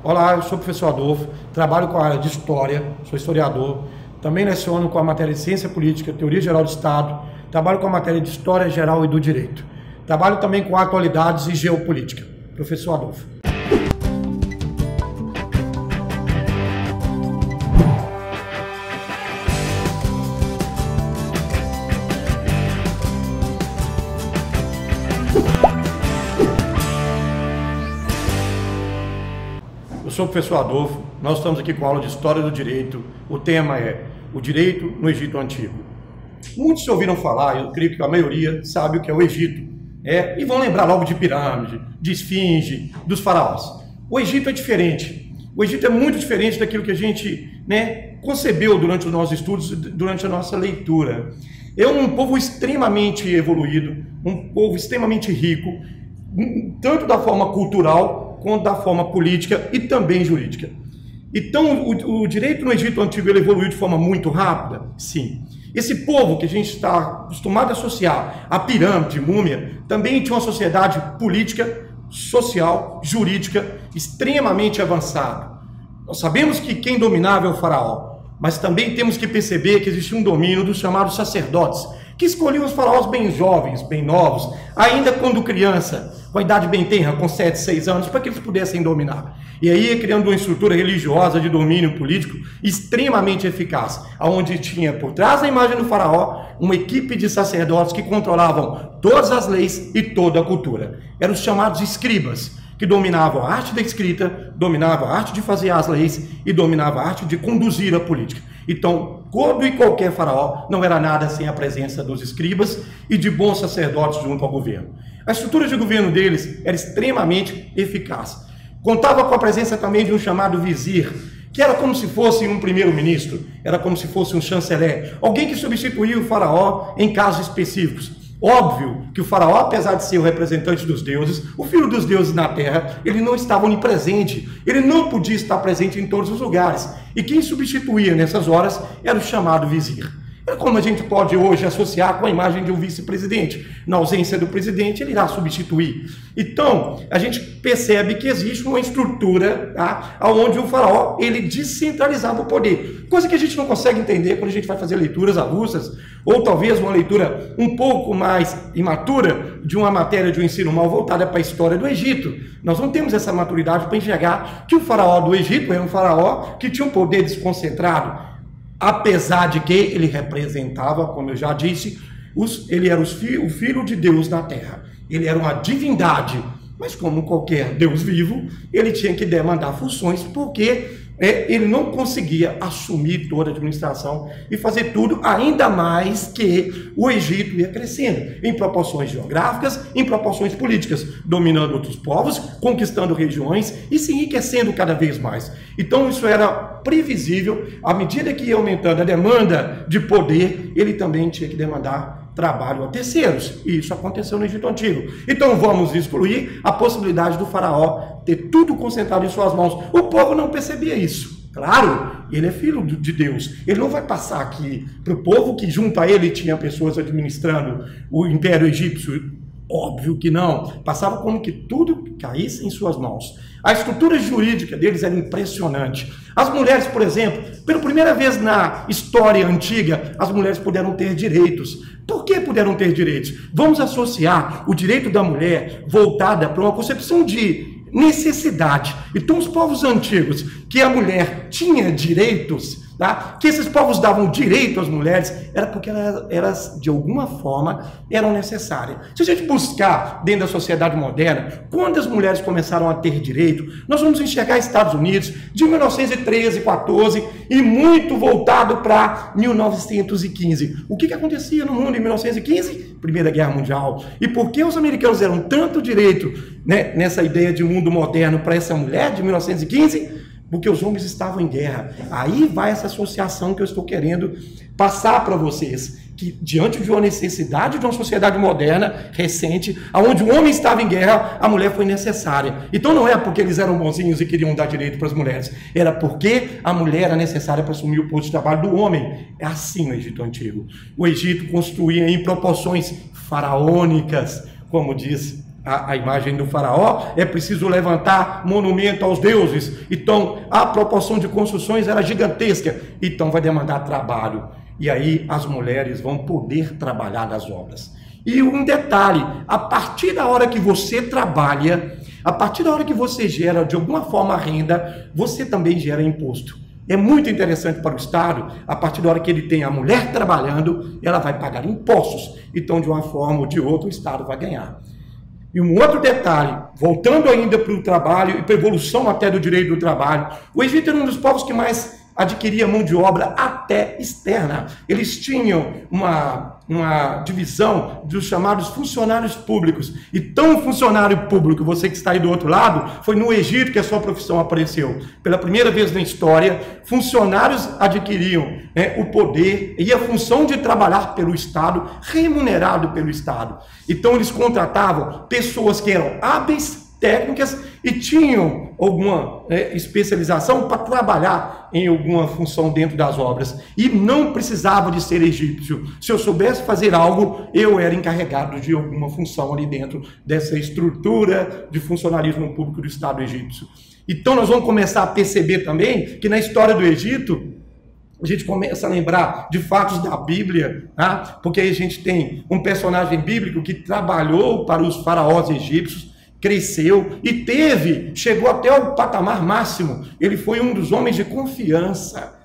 Olá, eu sou o professor Adolfo, trabalho com a área de História, sou historiador, também leciono com a matéria de Ciência Política, Teoria Geral do Estado, trabalho com a matéria de História Geral e do Direito. Trabalho também com Atualidades e Geopolítica. Professor Adolfo. Eu sou o professor Adolfo, nós estamos aqui com a aula de História do Direito. O tema é o direito no Egito Antigo. Muitos ouviram falar, eu creio que a maioria sabe o que é o Egito, e vão lembrar logo de pirâmide, de esfinge, dos faraós. O Egito é diferente, o Egito é muito diferente daquilo que a gente concebeu durante os nossos estudos, durante a nossa leitura. É um povo extremamente evoluído, um povo extremamente rico, tanto da forma cultural, quanto da forma política e também jurídica. Então, o direito no Egito Antigo ele evoluiu de forma muito rápida? Sim. Esse povo que a gente está acostumado a associar a pirâmide, múmia, também tinha uma sociedade política, social, jurídica extremamente avançada. Nós sabemos que quem dominava é o faraó, mas também temos que perceber que existia um domínio dos chamados sacerdotes, que escolhiam os faraós bem jovens, bem novos, ainda quando criança, com a idade bem tenra, com 7, 6 anos, para que eles pudessem dominar. E aí criando uma estrutura religiosa de domínio político extremamente eficaz, onde tinha por trás da imagem do faraó uma equipe de sacerdotes que controlavam todas as leis e toda a cultura. Eram os chamados escribas, que dominavam a arte da escrita, dominavam a arte de fazer as leis e dominavam a arte de conduzir a política. Então, todo e qualquer faraó não era nada sem a presença dos escribas e de bons sacerdotes junto ao governo. A estrutura de governo deles era extremamente eficaz. Contava com a presença também de um chamado vizir, que era como se fosse um primeiro-ministro, era como se fosse um chanceler, alguém que substituía o faraó em casos específicos. Óbvio que o faraó, apesar de ser o representante dos deuses, o filho dos deuses na terra, ele não estava onipresente, ele não podia estar presente em todos os lugares. E quem substituía nessas horas era o chamado vizir. É como a gente pode hoje associar com a imagem de um vice-presidente. Na ausência do presidente, ele irá substituir. Então, a gente percebe que existe uma estrutura onde o faraó ele descentralizava o poder. Coisa que a gente não consegue entender quando a gente vai fazer leituras avulsas, ou talvez uma leitura um pouco mais imatura de uma matéria de um ensino mal voltada para a história do Egito. Nós não temos essa maturidade para enxergar que o faraó do Egito era um faraó que tinha um poder desconcentrado. Apesar de que ele representava, como eu já disse, ele era o filho de Deus na terra. Ele era uma divindade, mas como qualquer Deus vivo, ele tinha que demandar funções, porque ele não conseguia assumir toda a administração e fazer tudo, ainda mais que o Egito ia crescendo, em proporções geográficas, em proporções políticas, dominando outros povos, conquistando regiões e se enriquecendo cada vez mais. Então isso era previsível, à medida que ia aumentando a demanda de poder, ele também tinha que demandar trabalho a terceiros, e isso aconteceu no Egito Antigo. Então vamos excluir a possibilidade do faraó ter tudo concentrado em suas mãos. O povo não percebia isso. Claro, ele é filho de Deus, ele não vai passar aqui para o povo que junto a ele tinha pessoas administrando o Império Egípcio. Óbvio que não, passava como que tudo caísse em suas mãos. A estrutura jurídica deles era impressionante. As mulheres, por exemplo, pela primeira vez na história antiga, as mulheres puderam ter direitos. Por que puderam ter direitos? Vamos associar o direito da mulher voltada para uma concepção de necessidade. Então, os povos antigos, que a mulher tinha direitos, que esses povos davam direito às mulheres, era porque elas, de alguma forma, eram necessárias. Se a gente buscar dentro da sociedade moderna, quando as mulheres começaram a ter direito, nós vamos enxergar Estados Unidos de 1913, 14 e muito voltado para 1915. O que acontecia no mundo em 1915? Primeira Guerra Mundial. E por que os americanos deram tanto direito nessa ideia de mundo moderno para essa mulher de 1915? Porque os homens estavam em guerra. Aí vai essa associação que eu estou querendo passar para vocês, que diante de uma necessidade de uma sociedade moderna, recente, onde o homem estava em guerra, a mulher foi necessária. Então não é porque eles eram bonzinhos e queriam dar direito para as mulheres, era porque a mulher era necessária para assumir o posto de trabalho do homem. É assim no Egito Antigo. O Egito construía em proporções faraônicas, como diz a imagem do faraó, é preciso levantar monumento aos deuses. Então, a proporção de construções era gigantesca. Então, vai demandar trabalho. E aí, as mulheres vão poder trabalhar nas obras. E um detalhe, a partir da hora que você trabalha, a partir da hora que você gera, de alguma forma, renda, você também gera imposto. É muito interessante para o Estado, a partir da hora que ele tem a mulher trabalhando, ela vai pagar impostos. Então, de uma forma ou de outra, o Estado vai ganhar. E um outro detalhe, voltando ainda para o trabalho e para a evolução até do direito do trabalho, o Egito era um dos povos que mais adquiria mão de obra até externa. Eles tinham uma divisão dos chamados funcionários públicos. E tão funcionário público, você que está aí do outro lado, foi no Egito que a sua profissão apareceu. Pela primeira vez na história, funcionários adquiriam o poder e a função de trabalhar pelo Estado, remunerado pelo Estado. Então eles contratavam pessoas que eram hábeis, técnicas e tinham alguma especialização para trabalhar em alguma função dentro das obras. E não precisava de ser egípcio. Se eu soubesse fazer algo, eu era encarregado de alguma função ali dentro dessa estrutura de funcionalismo público do Estado egípcio. Então nós vamos começar a perceber também que na história do Egito, a gente começa a lembrar de fatos da Bíblia, tá? Porque aí a gente tem um personagem bíblico que trabalhou para os faraós egípcios, cresceu e chegou até o patamar máximo. Ele foi um dos homens de confiança,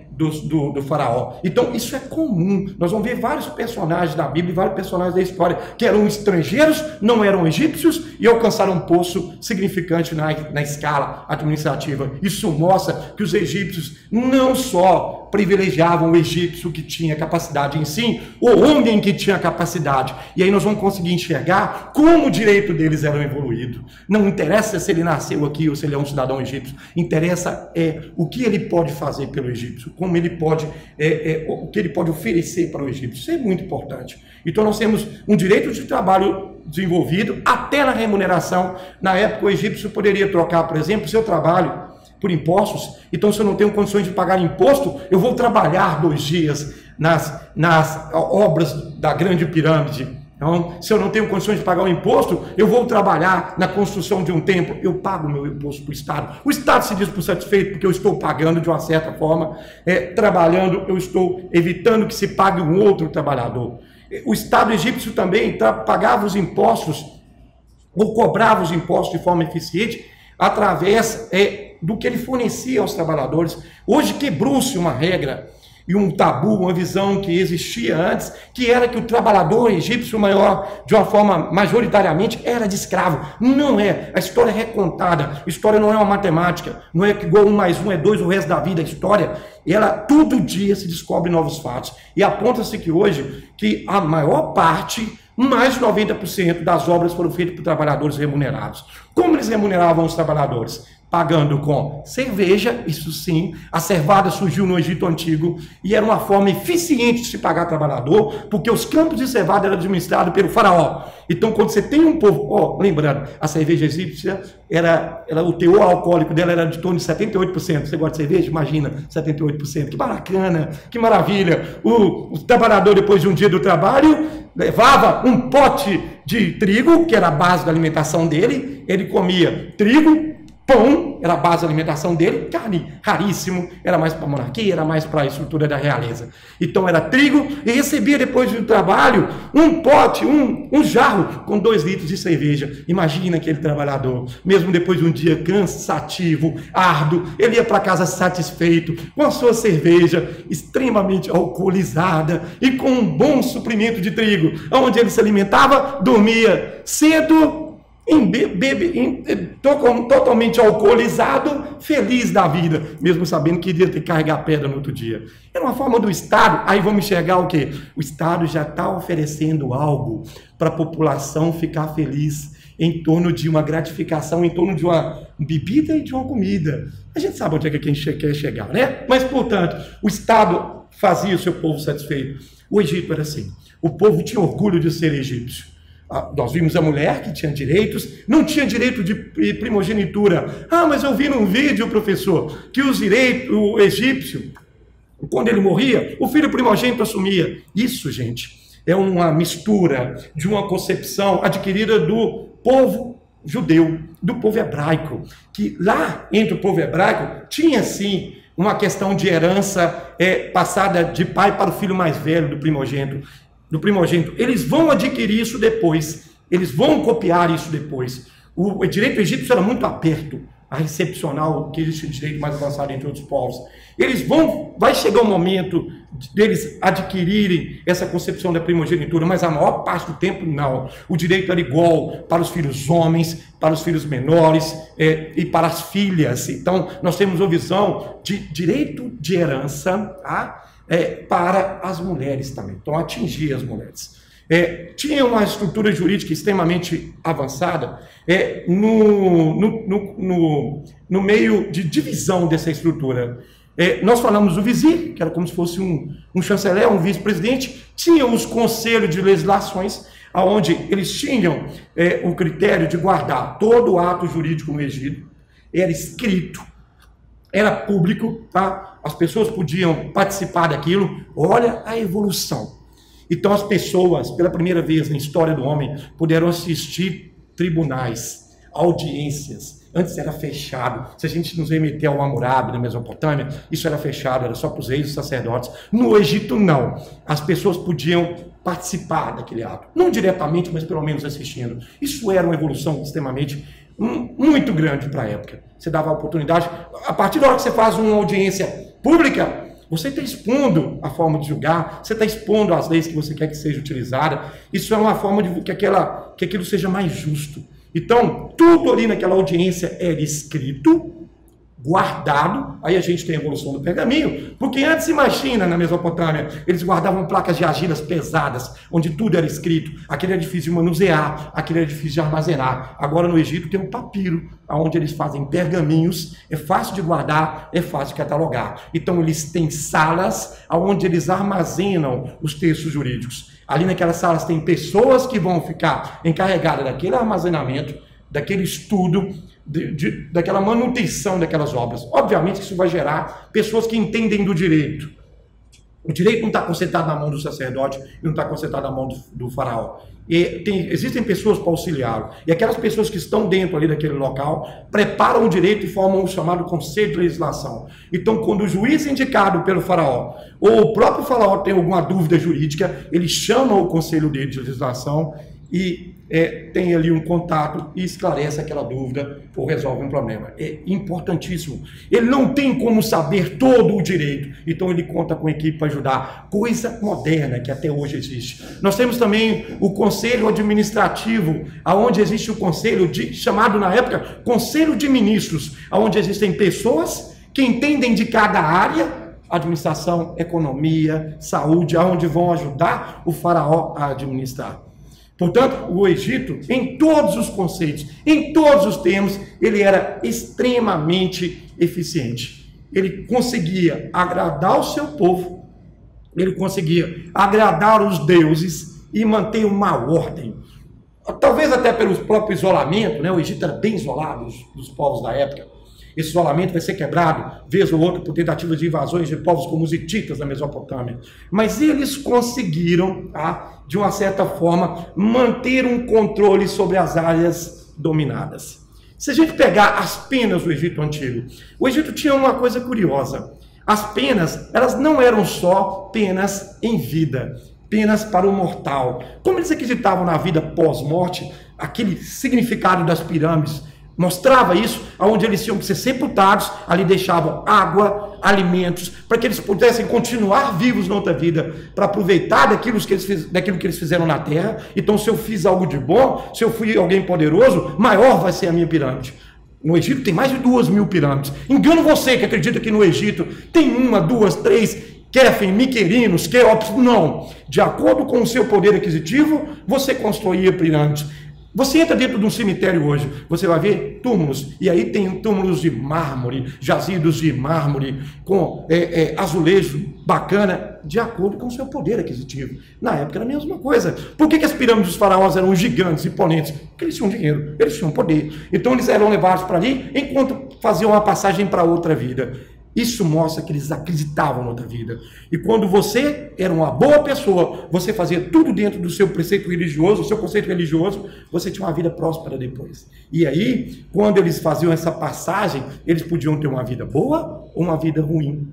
do faraó. Então isso é comum. Nós vamos ver vários personagens da Bíblia, vários personagens da história que eram estrangeiros, não eram egípcios e alcançaram um posto significante na escala administrativa. Isso mostra que os egípcios não só privilegiavam o egípcio que tinha capacidade em si, o homem que tinha capacidade. E aí nós vamos conseguir enxergar como o direito deles era evoluído. Não interessa se ele nasceu aqui ou se ele é um cidadão egípcio. Interessa o que ele pode fazer pelo egípcio, como ele pode, o que ele pode oferecer para o egípcio. Isso é muito importante. Então nós temos um direito de trabalho desenvolvido até na remuneração. Na época o egípcio poderia trocar, por exemplo, seu trabalho por impostos. Então, se eu não tenho condições de pagar imposto, eu vou trabalhar 2 dias nas obras da grande pirâmide. Então, se eu não tenho condições de pagar o imposto, eu vou trabalhar na construção de um templo. Eu pago o meu imposto para o Estado. O Estado se diz por satisfeito porque eu estou pagando de uma certa forma. Trabalhando, eu estou evitando que se pague um outro trabalhador. O Estado egípcio também pagava os impostos, ou cobrava os impostos de forma eficiente, através do que ele fornecia aos trabalhadores. Hoje quebrou-se uma regra e um tabu, uma visão que existia antes, que era que o trabalhador egípcio maior, de uma forma majoritariamente, era de escravo. Não é. A história é recontada. A história não é uma matemática. Não é que igual 1 mais 1 é 2 o resto da vida. A história, ela todo dia se descobre novos fatos. E aponta-se que hoje, que a maior parte, mais de 90% das obras foram feitas por trabalhadores remunerados. Como eles remuneravam os trabalhadores? Pagando com cerveja, isso sim. A cevada surgiu no Egito Antigo e era uma forma eficiente de se pagar trabalhador, porque os campos de cevada eram administrados pelo faraó. Então, quando você tem um povo... lembrando, a cerveja egípcia, o teor alcoólico dela era de torno de 78%. Você gosta de cerveja? Imagina, 78%. Que bacana, que maravilha. O trabalhador, depois de um dia do trabalho, levava um pote de trigo, que era a base da alimentação dele. Ele comia trigo, pão, era a base da alimentação dele, carne, raríssimo, era mais para a monarquia, era mais para a estrutura da realeza. Então era trigo e recebia depois do trabalho um pote, um jarro com 2 litros de cerveja. Imagina aquele trabalhador, mesmo depois de um dia cansativo, árduo, ele ia para casa satisfeito, com a sua cerveja extremamente alcoolizada e com um bom suprimento de trigo, onde ele se alimentava, dormia cedo, totalmente alcoolizado, feliz da vida, mesmo sabendo que iria ter que carregar pedra no outro dia. Era uma forma do Estado. Aí vamos enxergar o quê? O Estado já está oferecendo algo para a população ficar feliz em torno de uma gratificação, em torno de uma bebida e de uma comida. A gente sabe onde é que a gente quer chegar, né? Mas, portanto, o Estado fazia o seu povo satisfeito. O Egito era assim. O povo tinha orgulho de ser egípcio. Nós vimos a mulher que tinha direitos, não tinha direito de primogenitura. Mas eu vi num vídeo, professor, que o egípcio, quando ele morria, o filho primogênito assumia. Isso, gente, é uma mistura de uma concepção adquirida do povo judeu, do povo hebraico, que lá entre o povo hebraico tinha sim uma questão de herança passada de pai para o filho mais velho do primogênito. Eles vão adquirir isso depois, eles vão copiar isso depois. O direito egípcio era muito aperto a recepcionar que existe direito mais avançado entre outros povos. Vai chegar o momento deles adquirirem essa concepção da primogenitura, mas a maior parte do tempo não. O direito era igual para os filhos homens, para os filhos menores e para as filhas. Então, nós temos uma visão de direito de herança para as mulheres também. Então, atingir as mulheres. Tinha uma estrutura jurídica extremamente avançada no meio de divisão dessa estrutura. Nós falamos do vizir, que era como se fosse um chanceler, um vice-presidente. Tinha os conselhos de legislações, onde eles tinham o critério de guardar todo o ato jurídico no Egito. Era escrito, era público, tá? As pessoas podiam participar daquilo. Olha a evolução. Então as pessoas, pela primeira vez na história do homem, puderam assistir tribunais, audiências. Antes era fechado. Se a gente nos remeter ao Hammurabi, na Mesopotâmia, isso era fechado, era só para os reis e sacerdotes. No Egito, não. As pessoas podiam participar daquele ato. Não diretamente, mas pelo menos assistindo. Isso era uma evolução extremamente muito grande para a época. Você dava a oportunidade. A partir da hora que você faz uma audiência pública, você está expondo a forma de julgar, você está expondo as leis que você quer que seja utilizada. Isso é uma forma de que aquilo seja mais justo. Então, tudo ali naquela audiência era escrito, guardado. Aí a gente tem a evolução do pergaminho, porque antes, imagina, na Mesopotâmia, eles guardavam placas de argilas pesadas, onde tudo era escrito. Aquele era difícil de manusear, aquele era difícil de armazenar. Agora no Egito tem um papiro, onde eles fazem pergaminhos, é fácil de guardar, é fácil de catalogar. Então eles têm salas onde eles armazenam os textos jurídicos. Ali naquelas salas tem pessoas que vão ficar encarregadas daquele armazenamento, daquele estudo, daquela manutenção daquelas obras. Obviamente que isso vai gerar pessoas que entendem do direito. O direito não está concentrado na mão do sacerdote e não está concentrado na mão do faraó. Existem pessoas para auxiliá-lo. E aquelas pessoas que estão dentro ali daquele local preparam o direito e formam o chamado Conselho de Legislação. Então, quando o juiz indicado pelo faraó ou o próprio faraó tem alguma dúvida jurídica, ele chama o Conselho dele de Legislação e tem ali um contato e esclarece aquela dúvida ou resolve um problema. É importantíssimo. Ele não tem como saber todo o direito, então ele conta com a equipe para ajudar. Coisa moderna que até hoje existe. Nós temos também o Conselho Administrativo, onde existe o conselho chamado na época Conselho de Ministros, onde existem pessoas que entendem de cada área, administração, economia, saúde, onde vão ajudar o faraó a administrar. Portanto, o Egito, em todos os conceitos, em todos os termos, ele era extremamente eficiente. Ele conseguia agradar o seu povo, ele conseguia agradar os deuses e manter uma ordem. Talvez até pelo próprio isolamento, né? O Egito era bem isolado dos povos da época. Esse isolamento vai ser quebrado, vez ou outra, por tentativas de invasões de povos como os hititas da Mesopotâmia. Mas eles conseguiram, de uma certa forma, manter um controle sobre as áreas dominadas. Se a gente pegar as penas do Egito Antigo, o Egito tinha uma coisa curiosa. As penas, elas não eram só penas em vida, penas para o mortal. Como eles acreditavam na vida pós-morte, aquele significado das pirâmides, mostrava isso, onde eles tinham que ser sepultados, ali deixavam água, alimentos, para que eles pudessem continuar vivos na outra vida, para aproveitar daquilo que eles fizeram na terra. Então, se eu fiz algo de bom, se eu fui alguém poderoso, maior vai ser a minha pirâmide. No Egito tem mais de 2.000 pirâmides. Engano você que acredita que no Egito tem 1, 2, 3... Kefem, Miquerinos, Queops, não. De acordo com o seu poder aquisitivo, você construía pirâmides. Você entra dentro de um cemitério hoje, você vai ver túmulos, e aí tem túmulos de mármore, jazidos de mármore, com azulejo bacana, de acordo com o seu poder aquisitivo. Na época era a mesma coisa. Por que as pirâmides dos faraós eram gigantes, imponentes? Porque eles tinham dinheiro, eles tinham poder. Então eles eram levados para ali, enquanto faziam uma passagem para outra vida. Isso mostra que eles acreditavam na outra vida. E quando você era uma boa pessoa, você fazia tudo dentro do seu preceito religioso, do seu conceito religioso, você tinha uma vida próspera depois. E aí, quando eles faziam essa passagem, eles podiam ter uma vida boa ou uma vida ruim.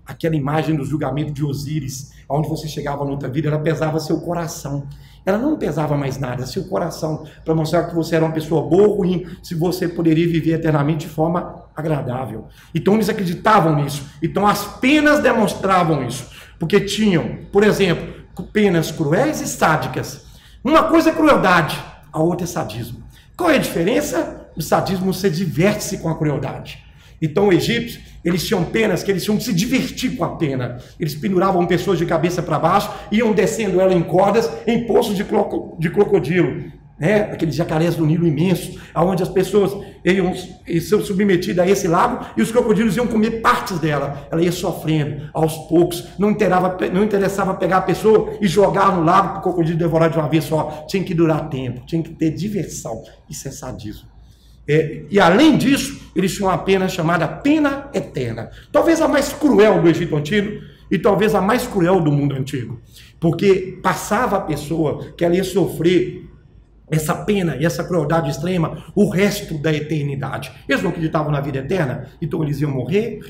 Aquela imagem do julgamento de Osíris, onde você chegava na outra vida, ela pesava seu coração. Ela não pesava mais nada, seu coração, para mostrar que você era uma pessoa boa ou ruim, se você poderia viver eternamente de forma agradável. Então eles acreditavam nisso. Então as penas demonstravam isso. Porque tinham, por exemplo, penas cruéis e sádicas. Uma coisa é crueldade, a outra é sadismo. Qual é a diferença? O sadismo, você diverte-se com a crueldade. Então, os egípcios, eles tinham penas que eles tinham que se divertir com a pena. Eles penduravam pessoas de cabeça para baixo, iam descendo ela em cordas em poços de crocodilo, né? Aqueles jacarés do Nilo imensos, onde as pessoas iam ser submetidas a esse lago e os crocodilos iam comer partes dela. Ela ia sofrendo aos poucos. Não interessava pegar a pessoa e jogar no lago para o crocodilo devorar de uma vez só. Tinha que durar tempo, tinha que ter diversão. Isso é sadismo. E além disso, eles tinham uma pena chamada pena eterna. Talvez a mais cruel do Egito Antigo e talvez a mais cruel do mundo antigo. Porque passava a pessoa que ela ia sofrer essa pena e essa crueldade extrema o resto da eternidade. Eles não acreditavam na vida eterna, então eles iam morrer e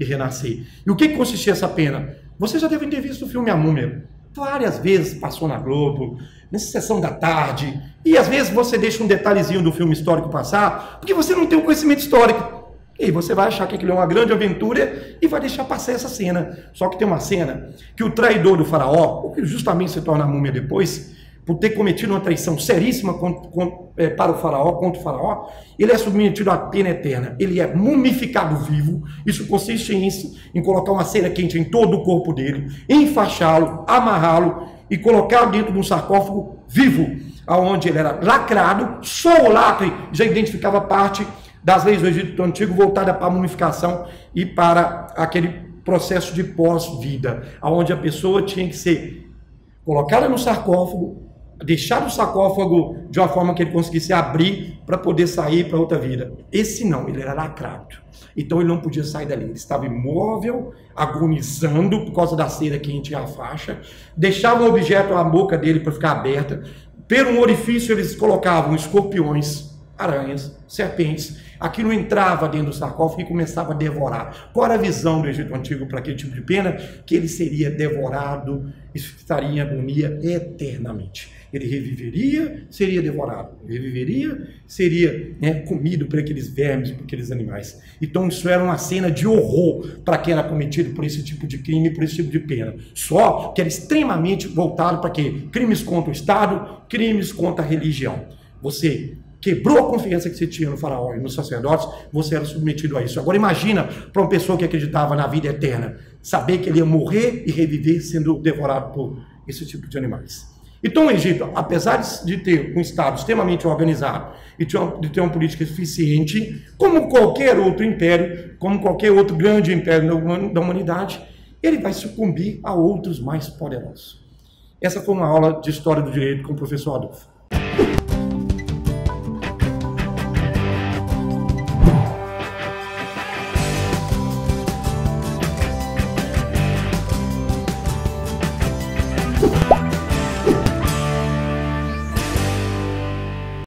renascer. E o que consistia essa pena? Vocês já devem ter visto o filme A Múmia. Várias vezes passou na Globo, nessa sessão da tarde, e às vezes você deixa um detalhezinho do filme histórico passar, porque você não tem o conhecimento histórico. E aí você vai achar que aquilo é uma grande aventura e vai deixar passar essa cena. Só que tem uma cena que o traidor do faraó, o que justamente se torna a múmia depois, por ter cometido uma traição seríssima para o faraó, contra o faraó, ele é submetido à pena eterna. Ele é mumificado vivo. Isso consiste em colocar uma cera quente em todo o corpo dele, enfaixá-lo, amarrá-lo e colocá-lo dentro de um sarcófago vivo, onde ele era lacrado. Só o lacre já identificava parte das leis do Egito Antigo voltada para a mumificação e para aquele processo de pós-vida, onde a pessoa tinha que ser colocada no sarcófago, deixar o sarcófago de uma forma que ele conseguisse abrir para poder sair para outra vida. Esse não, ele era lacrado. Então ele não podia sair dali. Ele estava imóvel, agonizando por causa da cera quente e a faixa. Deixava o objeto, a boca dele para ficar aberta. Pelo um orifício eles colocavam escorpiões, aranhas, serpentes. Aquilo entrava dentro do sarcófago e começava a devorar. Qual era a visão do Egito Antigo para aquele tipo de pena? Que ele seria devorado, estaria em agonia eternamente. Ele reviveria, seria devorado. Reviveria, seria comido por aqueles vermes, por aqueles animais. Então isso era uma cena de horror para quem era cometido por esse tipo de crime, por esse tipo de pena. Só que era extremamente voltado para quê? Crimes contra o Estado, crimes contra a religião. Você quebrou a confiança que você tinha no faraó e nos sacerdotes, você era submetido a isso. Agora imagina para uma pessoa que acreditava na vida eterna, saber que ele ia morrer e reviver sendo devorado por esse tipo de animais. Então o Egito, apesar de ter um Estado extremamente organizado e de ter uma política eficiente, como qualquer outro império, como qualquer outro grande império da humanidade, ele vai sucumbir a outros mais poderosos. Essa foi uma aula de História do Direito com o professor Adolfo.